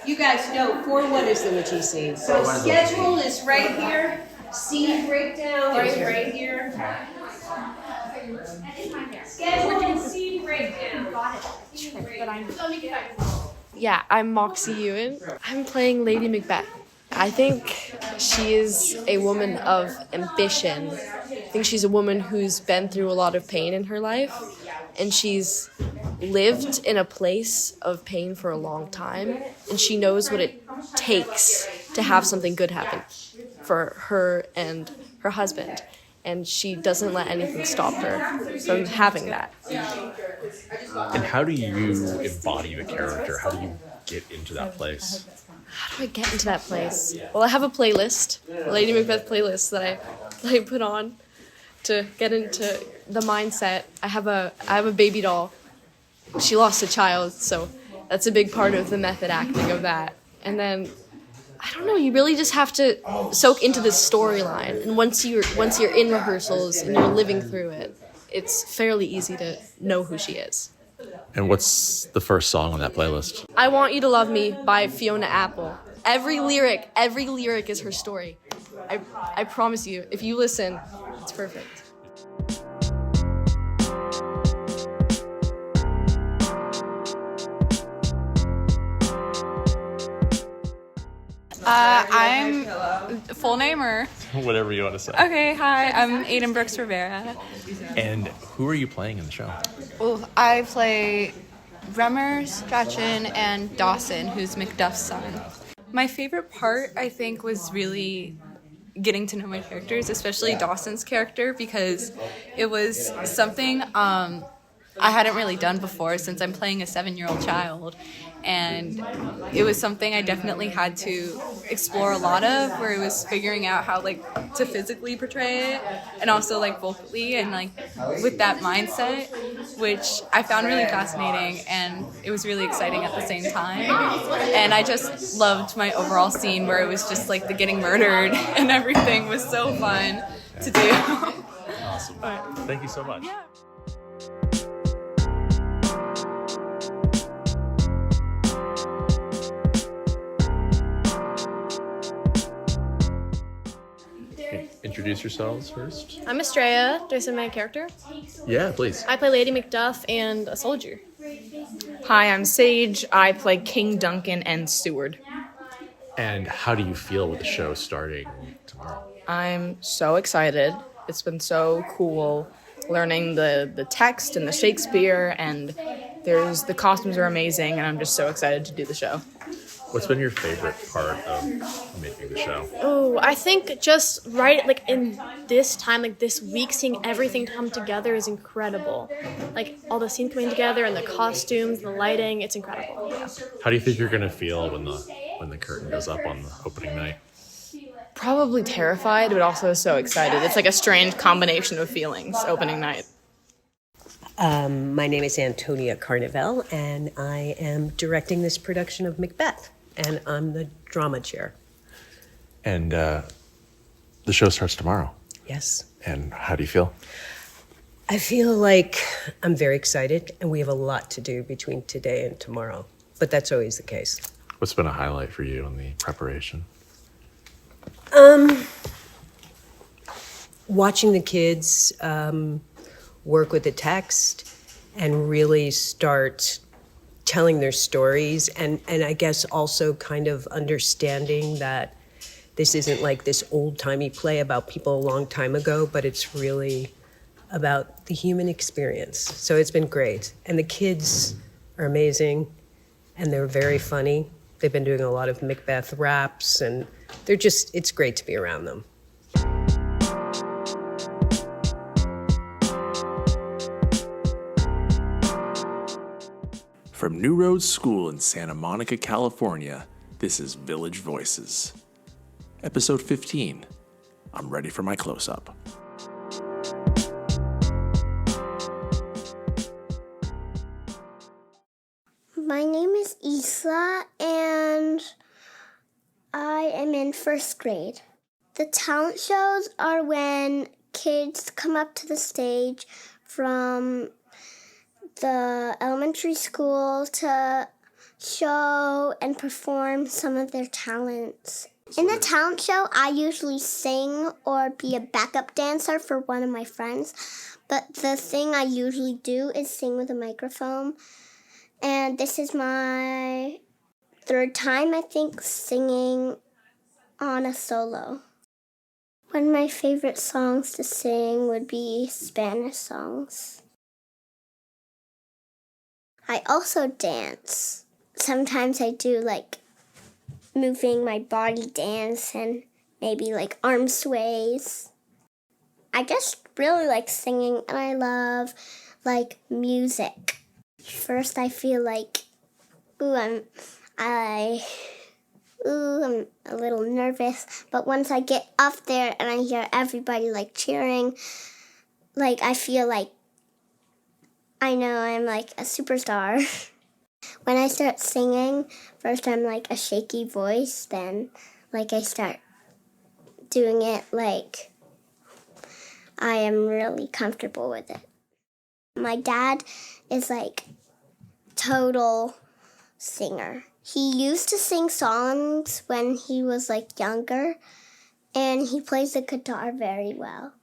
You guys know 4-1 is the witchy scene. So schedule is right here. Scene breakdown is right here. Schedule and scene breakdown. Yeah, I'm Moxie Ewen. I'm playing Lady Macbeth. I think she is a woman of ambition. I think she's a woman who's been through a lot of pain in her life, and she's lived in a place of pain for a long time, and she knows what it takes to have something good happen for her and her husband, and she doesn't let anything stop her from having that. And how do you embody the character? How do you get into that place? How do I get into that place? Well, I have a playlist, a Lady Macbeth playlist that I put on to get into the mindset. I have a baby doll. She lost a child, so that's a big part of the method acting of that. And then, I don't know, you really just have to soak into the storyline. And once you're in rehearsals and you're living through it, it's fairly easy to know who she is. And what's the first song on that playlist? I Want You to Love Me by Fiona Apple. Every lyric is her story. I promise you, if you listen, it's perfect. I'm full name or? Whatever you want to say. Okay, hi, I'm Ayden Rivera. And who are you playing in the show? Well, I play Bremer, Strachan, and Dawson, who's Macduff's son. My favorite part, I think, was really getting to know my characters, especially Dawson's character, because it was something I hadn't really done before since I'm playing a 7-year-old child. And it was something I definitely had to explore a lot of, where it was figuring out how to physically portray it and also vocally and with that mindset, which I found really fascinating, and it was really exciting at the same time. And I just loved my overall scene where it was just the getting murdered and everything was so fun to do. Awesome. Thank you so much. Yeah. Introduce yourselves first. I'm Astraya. Do I say my character? Yeah, please. I play Lady Macduff and a soldier. Hi, I'm Sage. I play King Duncan and Seward. And how do you feel with the show starting tomorrow? I'm so excited. It's been so cool learning the text and the Shakespeare, and the costumes are amazing, and I'm just so excited to do the show. What's been your favorite part of making the show? Oh, I think just in this time, this week, seeing everything come together is incredible. All the scenes coming together and the costumes, the lighting, it's incredible. Yeah. How do you think you're going to feel when the curtain goes up on the opening night? Probably terrified, but also so excited. It's a strange combination of feelings opening night. My name is Antonia Carnevale, and I am directing this production of Macbeth, and I'm the drama chair. And the show starts tomorrow. Yes. And how do you feel? I feel like I'm very excited, and we have a lot to do between today and tomorrow, but that's always the case. What's been a highlight for you in the preparation? Watching the kids work with the text and really start telling their stories, and I guess also kind of understanding that this isn't this old-timey play about people a long time ago, but it's really about the human experience. So it's been great. And the kids are amazing, and they're very funny. They've been doing a lot of Macbeth raps, and it's great to be around them. From New Road School in Santa Monica, California, this is Village Voices. Episode 15. I'm ready for my close-up. My name is Isla, and I am in first grade. The talent shows are when kids come up to the stage from the elementary school to show and perform some of their talents. In the talent show, I usually sing or be a backup dancer for one of my friends. But the thing I usually do is sing with a microphone. And this is my third time, I think, singing on a solo. One of my favorite songs to sing would be Spanish songs. I also dance. Sometimes I do moving my body dance and maybe arm sways. I just really like singing, and I love music. First I feel I'm a little nervous, but once I get up there and I hear everybody cheering, I feel I know I'm a superstar. When I start singing, first I'm a shaky voice, then I start doing it I am really comfortable with it. My dad is total singer. He used to sing songs when he was younger, and he plays the guitar very well.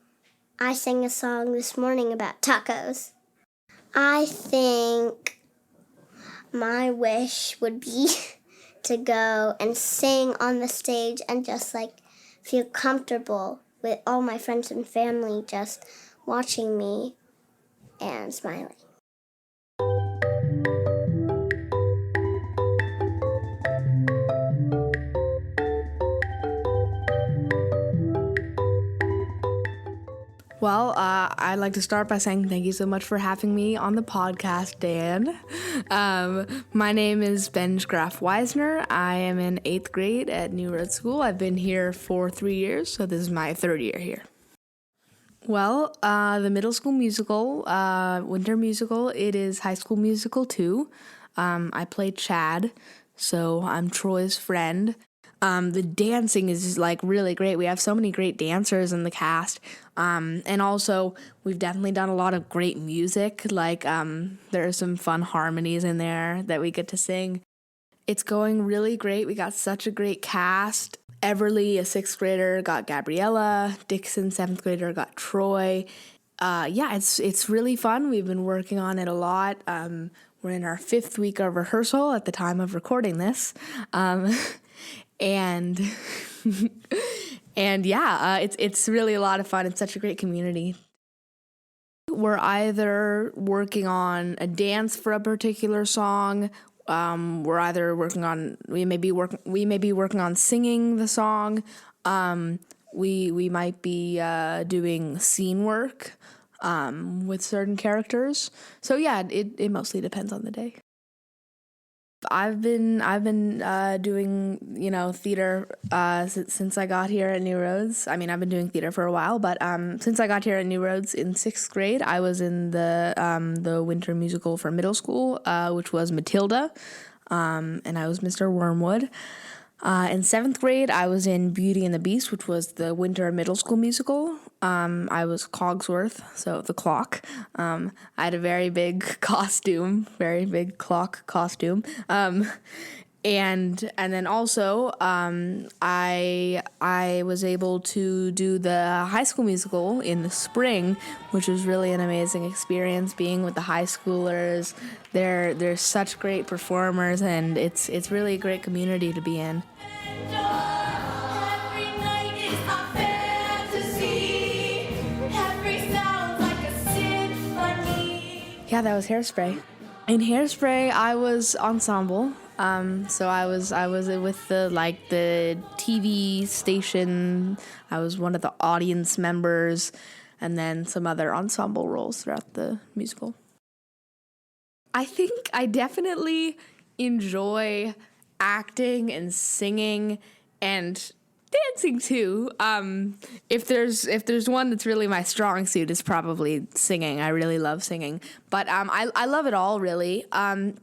I sang a song this morning about tacos. I think my wish would be to go and sing on the stage and just feel comfortable with all my friends and family just watching me and smiling. Well, I'd like to start by saying thank you so much for having me on the podcast, Dan. My name is Benj Graff-Weisner. I am in 8th grade at New Road School. I've been here for 3 years, so this is my 3rd year here. Well, the middle school musical, winter musical, it is High School Musical 2. I play Chad, so I'm Troy's friend. The dancing is really great. We have so many great dancers in the cast. And also we've definitely done a lot of great music. There are some fun harmonies in there that we get to sing. It's going really great. We got such a great cast. Everly, a 6th grader, got Gabriella. Dixon, 7th grader, got Troy. It's really fun. We've been working on it a lot. We're in our 5th week of rehearsal at the time of recording this. And it's really a lot of fun. It's such a great community. We're either working on a dance for a particular song. We're either we may be working on singing the song. We might be doing scene work with certain characters. So yeah, it mostly depends on the day. I've been doing theater since I got here at New Roads. I mean, I've been doing theater for a while, but since I got here at New Roads in 6th grade, I was in the winter musical for middle school, which was Matilda, and I was Mr. Wormwood. In 7th grade, I was in Beauty and the Beast, which was the winter middle school musical. I was Cogsworth, so the clock. I had a very big clock costume. And then also, I was able to do the high school musical in the spring, which was really an amazing experience being with the high schoolers. They're such great performers, and it's really a great community to be in. Yeah, that was Hairspray. In Hairspray, I was ensemble. So I was with the TV station. I was one of the audience members, and then some other ensemble roles throughout the musical. I think I definitely enjoy acting and singing and dancing too. If there's one that's really my strong suit, it's probably singing. I really love singing, but I love it all really. I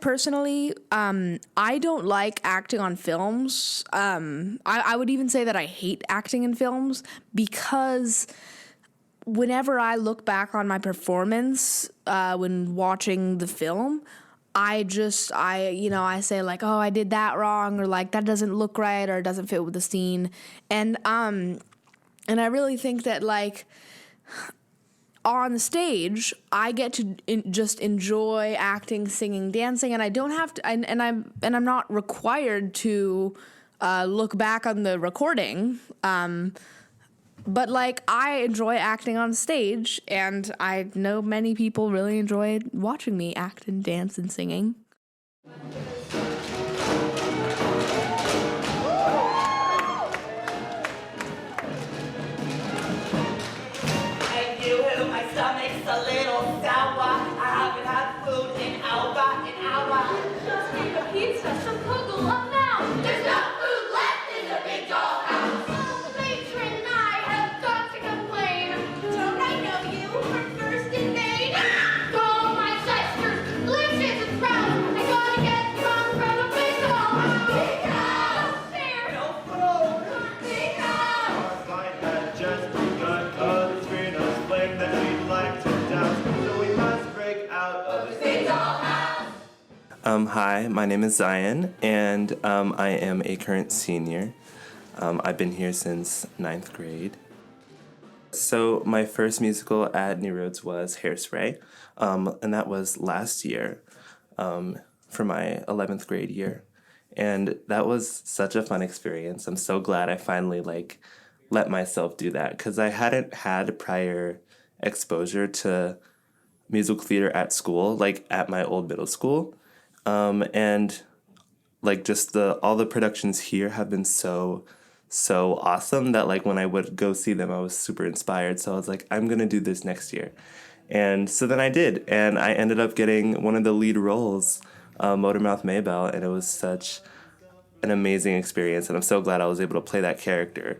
personally, I don't like acting on films. I would even say that I hate acting in films because whenever I look back on my performance when watching the film, I say like, oh, I did that wrong, or like that doesn't look right, or it doesn't fit with the scene. And I really think that like on stage, I get to just enjoy acting, singing, dancing, and I don't have to, and I'm not required to look back on the recording. But like I enjoy acting on stage, and I know many people really enjoy watching me act and dance and singing. Stomach's a little sour. I haven't had food in an hour. Just need a pizza, some kugel, up now. There's no food left in the big dollhouse. Oh, matron and I have got to complain. Don't I know you from first in Maine? Call my sisters, delicious and proud. I gotta get drunk from the big dollhouse. Big house, there. No food. Big house. Our fight had just begun. Colors green us flame that we'd like to douse. So we must break out of the big dollhouse. Hi, my name is Zion, and I am a current senior. I've been here since 9th grade. So my first musical at New Roads was Hairspray, and that was last year for my 11th grade year. And that was such a fun experience. I'm so glad I finally let myself do that, because I hadn't had prior exposure to musical theater at school, like at my old middle school. And like just all the productions here have been so awesome that like when I would go see them, I was super inspired. So I was like, I'm gonna do this next year. And so then I did, and I ended up getting one of the lead roles, Motormouth Maybelle, and it was such an amazing experience, and I'm so glad I was able to play that character.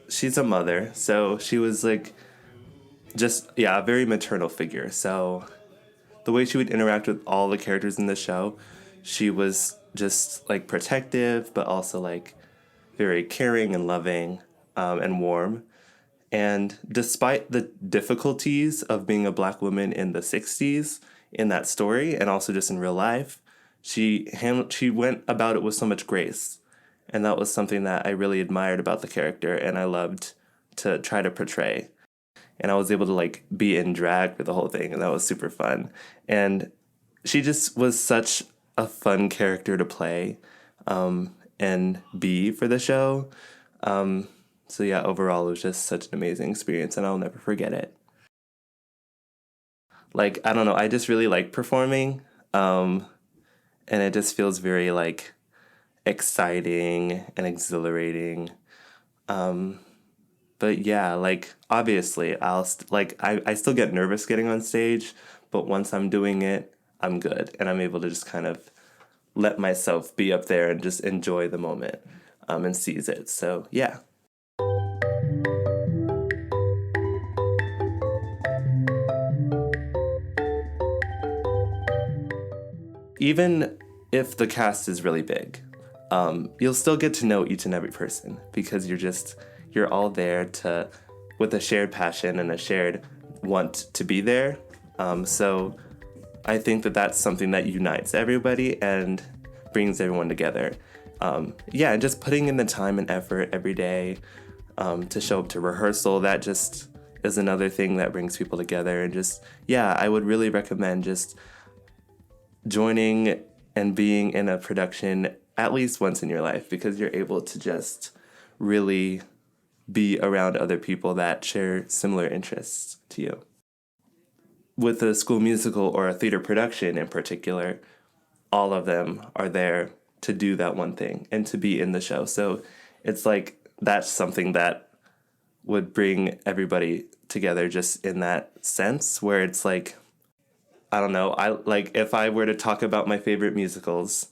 She's a mother, so she was like a very maternal figure. So the way she would interact with all the characters in the show, she was just like protective, but also like very caring and loving, and warm. And despite the difficulties of being a Black woman in the 60s in that story, and also just in real life, she went about it with so much grace. And that was something that I really admired about the character, and I loved to try to portray. And I was able to like be in drag for the whole thing, and that was super fun. And she just was such a fun character to play and be for the show. So yeah, overall, it was just such an amazing experience, and I'll never forget it. Like, I don't know, I just really like performing, and it just feels very like exciting and exhilarating. But yeah, like obviously I still get nervous getting on stage, but once I'm doing it, I'm good, and I'm able to just kind of let myself be up there and just enjoy the moment, and seize it. So yeah. Even if the cast is really big, you'll still get to know each and every person, because you're all there with a shared passion and a shared want to be there. So I think that that's something that unites everybody and brings everyone together. And just putting in the time and effort every day to show up to rehearsal, that just is another thing that brings people together. And I would really recommend just joining and being in a production at least once in your life, because you're able to just really be around other people that share similar interests to you. With a school musical or a theater production in particular, all of them are there to do that one thing and to be in the show. So it's like that's something that would bring everybody together just in that sense, where it's like, I don't know, if I were to talk about my favorite musicals,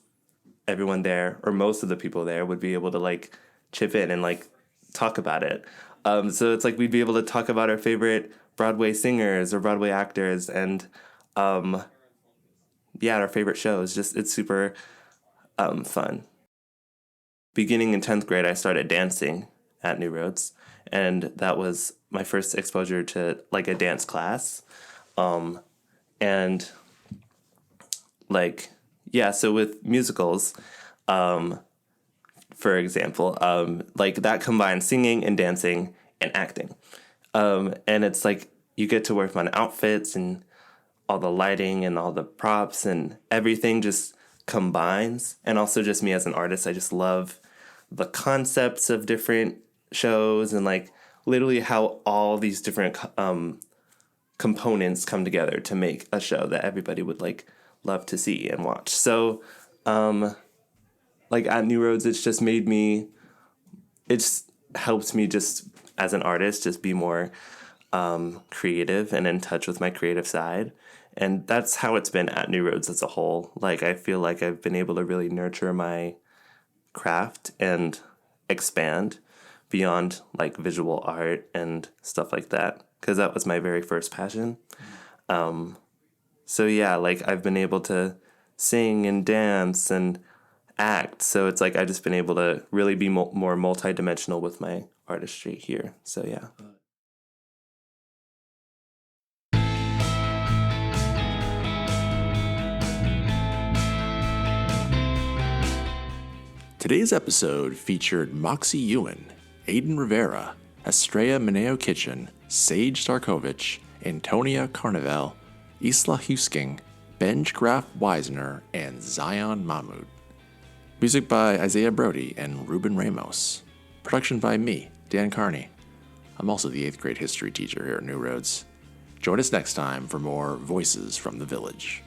everyone there, or most of the people there, would be able to like chip in and like talk about it. So it's like we'd be able to talk about our favorite Broadway singers or Broadway actors, and our favorite shows. Just it's super fun. Beginning in 10th grade, I started dancing at New Roads, and that was my first exposure to like a dance class. And like, yeah, so with musicals, for example, like that combines singing and dancing and acting. And it's like you get to work on outfits and all the lighting and all the props and everything just combines. And also just me as an artist, I just love the concepts of different shows and like literally how all these different components come together to make a show that everybody would like love to see and watch. So like at New Roads, it's just made me, it's helped me just as an artist just be more creative and in touch with my creative side. And that's how it's been at New Roads as a whole. Like I feel like I've been able to really nurture my craft and expand beyond like visual art and stuff like that, because that was my very first passion. So yeah, like I've been able to sing and dance and act. So it's like I've just been able to really be more multidimensional with my artistry here. So yeah. Today's episode featured Moxie Ewen, Ayden Rivera, Astraya Mineo-Kitchen, Sage Starkovich, Antonia Carnevale, Isla Huisking, Benj Graff-Weisner, and Zion Mahmud. Music by Isaiah Brody and Ruben Ramos. Production by me, Dan Carney. I'm also the 8th grade history teacher here at New Roads. Join us next time for more Voices from the Village.